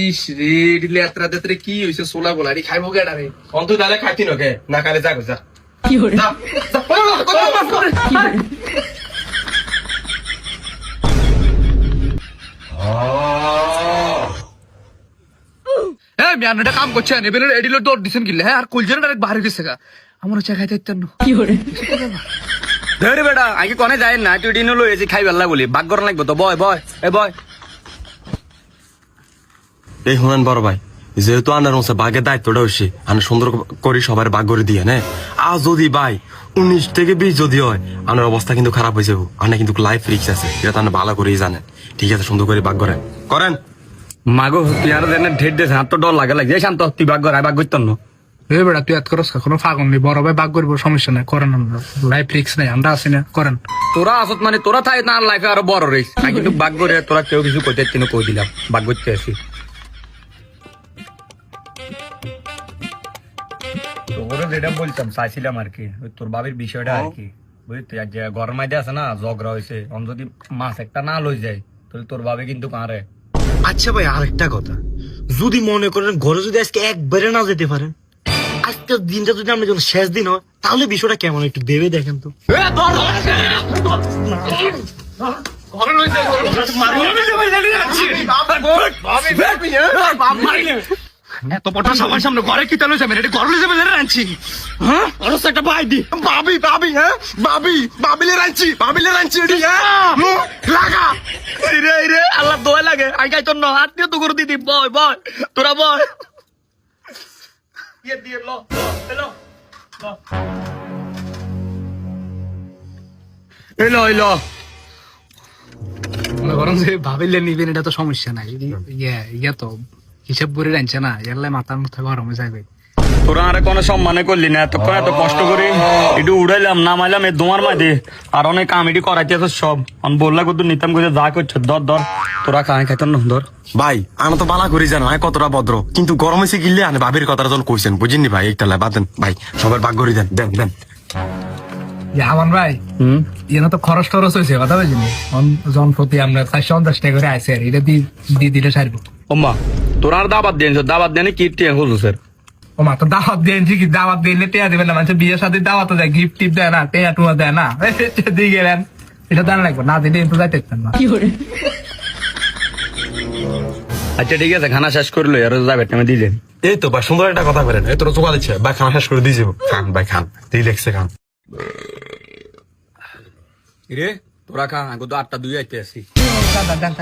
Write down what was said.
ইস রে দিলে এতরা তেতরে কি হইছে সোলা গোলা রে খাইবো কেডা রে অন্তু তাহলে খাইতি নকে না কালে যা যা কি হরে হ্যাঁ মিয়ান এটা কাম করছে এবেলে এডিলো দৌড় দিছেন কিলে হ্যাঁ আর কুলজের ডাইরেক্ট বাইরে গেছে গা আমার চা খাইতে ইচ্ছা না কি হরে ধরে বেটা আগে কনে যায় না তুই ডিনো লই এসে খাই বেলা বলি বাগ গরম লাগবে তো বয় বয় এ বয় এই হুনান বড় ভাই যেহেতু আনার মধ্যে বাঘের দায়িত্বটা হচ্ছে আমি সুন্দর করে সবার বাঘ করে দিয়ে নে আর যদি ভাই 19 থেকে 20 যদি হয় আমার অবস্থা কিন্তু খারাপ হয়ে যাবো আনা কিন্তু লাইফ রিস্ক আছে এটা তো আপনি ভালো করেই জানেন ঠিক আছে সুন্দর করে বাঘ করেন করেন মাগো পিয়ার দেন ঢের দেশ হাত তো ডর লাগে লাগে শান্ত তুই বাগ গরাই বাগ করতেন না এ বেটা তুই এত করস কোনো ফাগল নেই বড় ভাই বাগ করবো সমস্যা নাই করেন আমরা লাইফ রিস্ক নাই আমরা আছি না করেন তোরা আসত মানে তোরা থাই না লাইফে আরো বড় রিস্ক আমি কিন্তু বাগ করে তোরা কেউ কিছু কইতে তিন কই দিলাম বাগ করতে আসি তোরা যেটা বলতাম চাইছিলাম আর কি ওই তোর বাবির বিষয়টা আর কি বুঝলি আর যে গরম মাইদে আছে না ঝগড়া হয়েছে অন যদি মাছ একটা না লই যায় তাহলে তোর বাবে কিন্তু কারে আচ্ছা ভাই আরেকটা কথা যদি মনে করেন ঘরে যদি আজকে একবারে না যেতে পারেন আজকের দিনটা যদি আমরা যখন শেষ দিন হয় তাহলে বিষয়টা কেমন একটু ভেবে দেখেন তো এত পটা সবার সামনে ঘরে কি তালো যাবে এটা ঘরে যাবে রাঁচি হ্যাঁ আর একটা বাই দি ভাবি ভাবি হ্যাঁ ভাবি ভাবিলে রাঞ্চি এটি হ্যাঁ লাগা রে রে আল্লাহ দোয়া লাগে আইগাই তোর না আত্মীয় তো করে দিদি বয় বয় তোরা বয় ইয়ে দিয়ে লো লো এলো এলো মনে করেন যে ভাবিলে নিবেন এটা তো সমস্যা নাই ইয়া তো হিসাব করে রাখছে না এরলে মাথার মধ্যে গরম হয়ে যাবে তোরা আরে কোনো সম্মানে করলি না এতক্ষণ এত কষ্ট করে একটু উড়াইলাম নামাইলাম এই তোমার মাঝে আর অনেক কামিটি করাইতে সব আমি বললা কত নিতাম করে যা করছো ধর ধর তোরা খাই খাইতেন না ধর ভাই আমি তো বালা করি জানো কতটা ভদ্র কিন্তু গরমে সে গিললে আমি ভাবির কথাটা যখন কইছেন বুঝিনি ভাই একটা লাই বাদ দেন ভাই সবার ভাগ করে দেন দেন দেন আমার ভাই এনে তো খরচ টরচ হয়েছে কথা বুঝিনি জন প্রতি আমরা 450 টাকা করে আছে আর এটা দিয়ে দিলে সারবো ওম্মা তোরা আর দাবাত দেন দাবাত দেন কি টিয়া হলো স্যার ও মা তো দাওয়াত দেন কি দাওয়াত দিলে টেয়া দেবেন না মানুষ বিয়ের সাথে দাওয়াত দেয় গিফট টিপ দেয় না টেয়া টুয়া দেয় না দিয়ে গেলেন এটা দান লাগবে না দিলে কিন্তু যাইতে না কি হরে আচ্ছা ঠিক আছে খানা শেষ করলো আর যাবে তুমি দিয়ে দেন এই তো ভাই সুন্দর একটা কথা বলেন এই তোর চোখা দিচ্ছে ভাই খানা শেষ করে দিয়ে যাবো খান ভাই খান দিয়ে লেগছে খান রে তোরা খা আগে তো 8টা 2 আইতে আসি দান